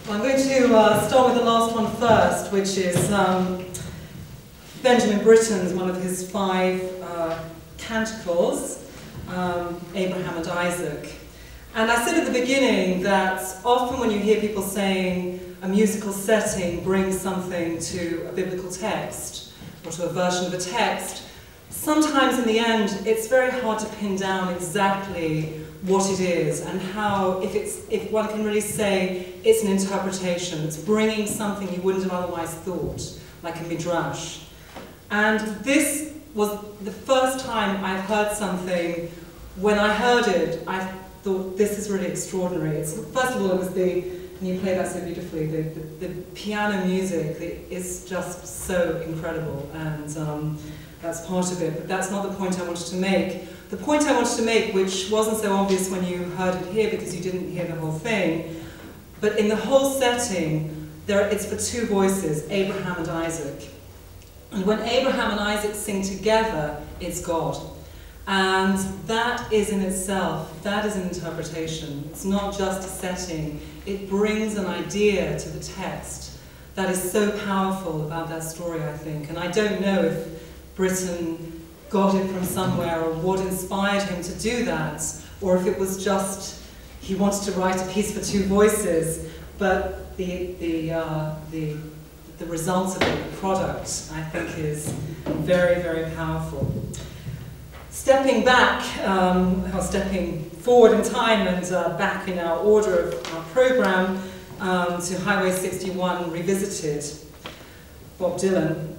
I'm going to start with the last one first, which is Benjamin Britten's, one of his 5 canticles, Abraham and Isaac. And I said at the beginning that often when you hear people saying a musical setting brings something to a biblical text, or to a version of a text, sometimes in the end it's very hard to pin down exactly what it is and how, if one can really say it's an interpretation, it's bringing something you wouldn't have otherwise thought, like a midrash. And this was the first time I've heard something. When I heard it, I thought, this is really extraordinary. First of all, it was and you play that so beautifully, the piano music is just so incredible, and that's part of it, but that's not the point I wanted to make. The point I wanted to make, which wasn't so obvious when you heard it here because you didn't hear the whole thing, but in the whole setting, it's for 2 voices, Abraham and Isaac. And when Abraham and Isaac sing together, it's God. And that is in itself, that is an interpretation. It's not just a setting. It brings an idea to the text that is so powerful about that story, I think. And I don't know if Britten got it from somewhere or what inspired him to do that, or if it was just he wanted to write a piece for 2 voices, but the result of it, the product, I think is very, very powerful. Stepping back, or stepping forward in time and back in our order of our programme to Highway 61 Revisited, Bob Dylan.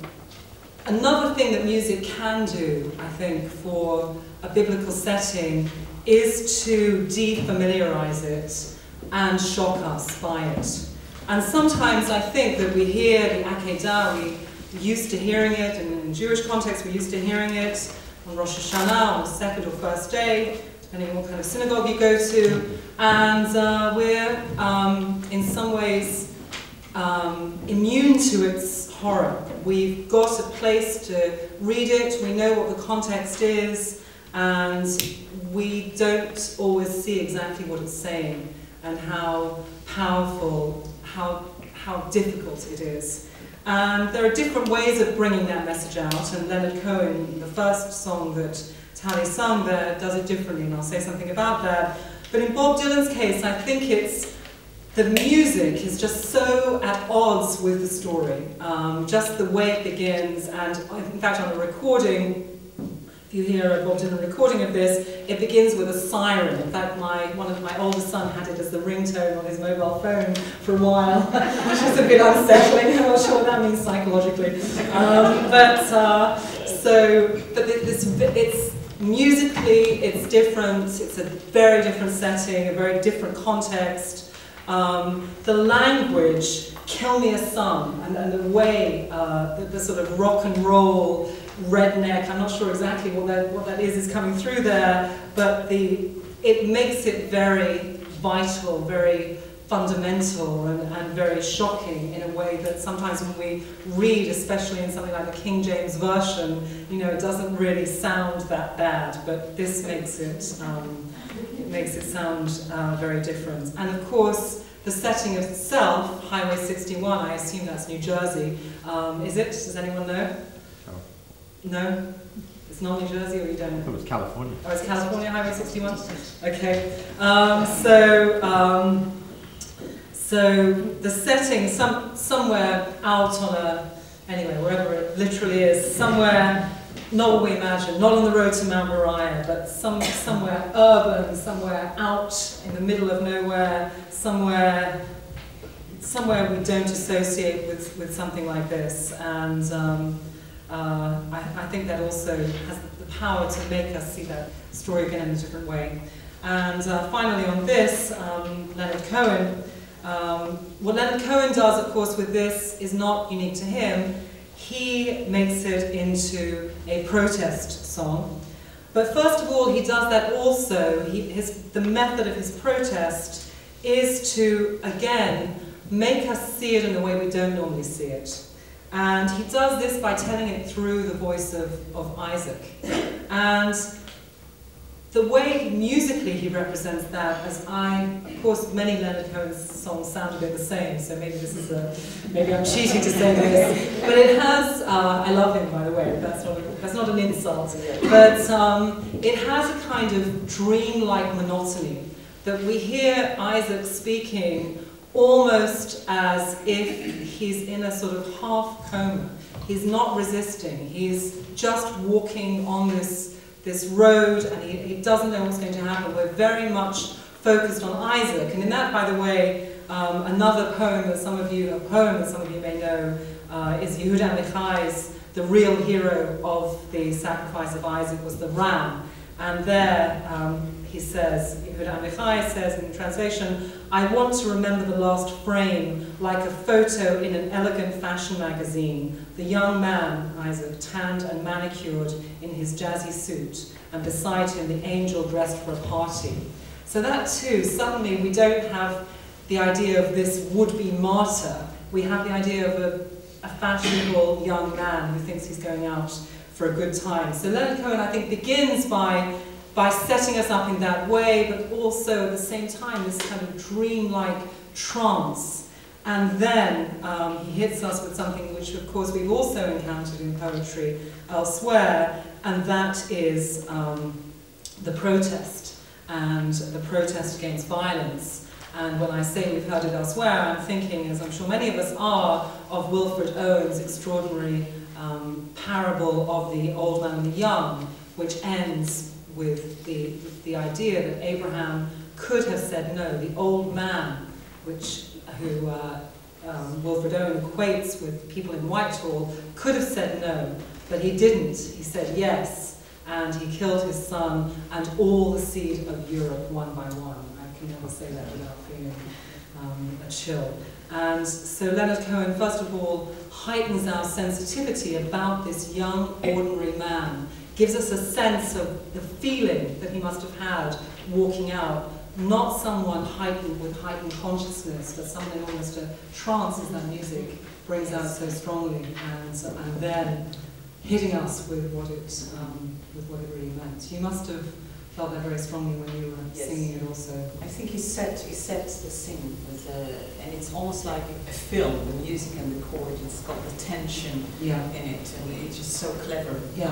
Another thing that music can do, I think, for a biblical setting is to defamiliarize it and shock us by it. And sometimes I think that we hear the Acceda, we're used to hearing it, and in Jewish context we're used to hearing it on Rosh Hashanah, on the 2nd or 1st day, depending on what kind of synagogue you go to, and we're in some ways immune to its horror. We've got a place to read it, we know what the context is, and we don't always see exactly what it's saying and how powerful, how difficult it is. And there are different ways of bringing that message out, and Leonard Cohen, the first song that Tally sung there, does it differently, and I'll say something about that. But in Bob Dylan's case, I think the music is just so at odds with the story, just the way it begins, and in fact on the recording, if you hear a Bob Dylan recording of this, it begins with a siren. In fact, one of my older son had it as the ringtone on his mobile phone for a while, which is a bit unsettling. I'm not sure what that means psychologically. It's musically, it's different. It's a very different setting, a very different context. The language, Kill Me a Son, and the way, the sort of rock and roll, redneck, I'm not sure exactly what that is coming through there, but it makes it very vital, very fundamental, and very shocking in a way that sometimes when we read, especially in something like the King James Version, you know, it doesn't really sound that bad, but this makes it sound very different. And of course, the setting itself, Highway 61, I assume that's New Jersey. Is it? Does anyone know? No? It's not New Jersey, or you don't know? It was California. Oh, it's California, Highway 61? Okay. So the setting, somewhere out on anyway, wherever it literally is, somewhere, not what we imagine, not on the road to Mount Moriah, but somewhere urban, somewhere out in the middle of nowhere, somewhere we don't associate with something like this. And I think that also has the power to make us see that story again in a different way. And finally on this, Leonard Cohen. What Leonard Cohen does, of course, with this is not unique to him. He makes it into a protest song. But first of all, he does that also. The method of his protest is to, again, make us see it in a way we don't normally see it. And he does this by telling it through the voice of Isaac. And the way musically he represents that, as of course many Leonard Cohen's songs sound a bit the same, so maybe this is maybe I'm cheating to say this, but it has, I love him by the way, that's not an insult, but it has a kind of dream-like monotony that we hear Isaac speaking almost as if he's in a sort of half coma. He's not resisting, he's just walking on this road, and he doesn't know what's going to happen. We're very much focused on Isaac, and in that, by the way, another poem that some of you may know is Yehuda Amichai's "The real hero of the sacrifice of Isaac was the ram," and there he says, Yehuda Amichai says in the translation, "I want to remember the last frame like a photo in an elegant fashion magazine. The young man, Isaac, tanned and manicured in his jazzy suit, and beside him the angel dressed for a party." So that too, suddenly we don't have the idea of this would-be martyr. We have the idea of a fashionable young man who thinks he's going out for a good time. So Leonard Cohen, I think, begins by setting us up in that way, but also at the same time this kind of dreamlike trance. And then he hits us with something which, of course, we've also encountered in poetry elsewhere, and that is the protest, and the protest against violence. And when I say we've heard it elsewhere, I'm thinking, as I'm sure many of us are, of Wilfred Owen's extraordinary parable of the old man and the young, which ends with the idea that Abraham could have said no. The old man, who Wilfred Owen equates with people in Whitehall, could have said no, but he didn't. He said yes, and he killed his son and all the seed of Europe one by one. I can never say that without feeling a chill. And so Leonard Cohen, first of all, heightens our sensitivity about this young, ordinary man, gives us a sense of the feeling that he must have had walking out. Not someone heightened with heightened consciousness, but someone in almost a trance, as that music brings out so strongly, and then hitting us with what it really meant. You must have felt that very strongly when you were singing it also. I think he sets the scene with and it's almost like a film. The music and the chord, it's got the tension in it, and it's just so clever. Yeah.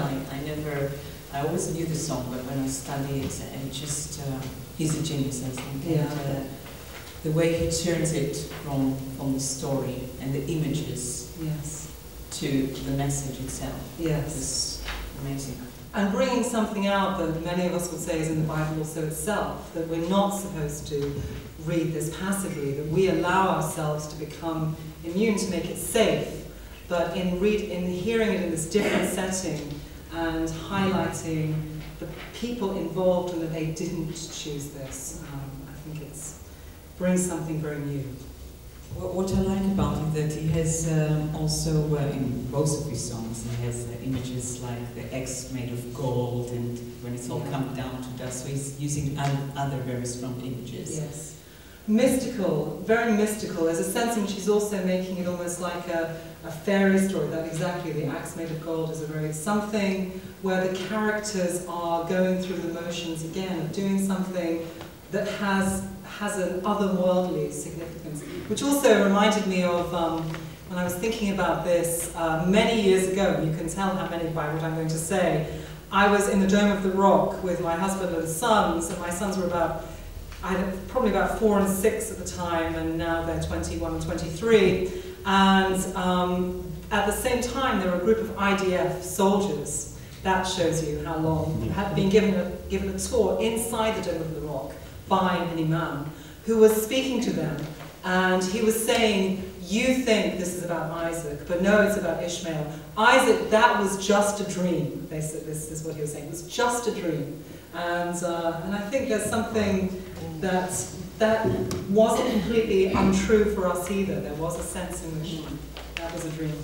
I always knew the song, but when I studied it, and just he's a genius, I think. Yeah. And, the way he turns it from the story and the images to the message itself is amazing. And bringing something out that many of us would say is in the Bible also itself, that we're not supposed to read this passively, that we allow ourselves to become immune, to make it safe, but in hearing it in this different setting and highlighting the people involved and that they didn't choose this, I think it brings something very new. What I like about it that he has also, in both of his songs, he has images like the eggs made of gold, and when it's all come down to dust, so he's using other very strong images. Yes. Mystical, very mystical. There's a sense in which he's also making it almost like a fairy story, that exactly, the axe made of gold is something where the characters are going through the motions again, of doing something that has an otherworldly significance, which also reminded me of when I was thinking about this many years ago, and you can tell how many by what I'm going to say. I was in the Dome of the Rock with my husband and sons, and my sons were probably about 4 and 6 at the time, and now they're 21 and 23. And at the same time, there were a group of IDF soldiers. That shows you how long, had been given a tour inside the Dome of the Rock by an imam who was speaking to them, and he was saying, you think this is about Isaac, but no, it's about Ishmael. Isaac, that was just a dream. They said, this is what he was saying, it was just a dream. And I think there's something that wasn't completely untrue for us either. There was a sense in which that was a dream.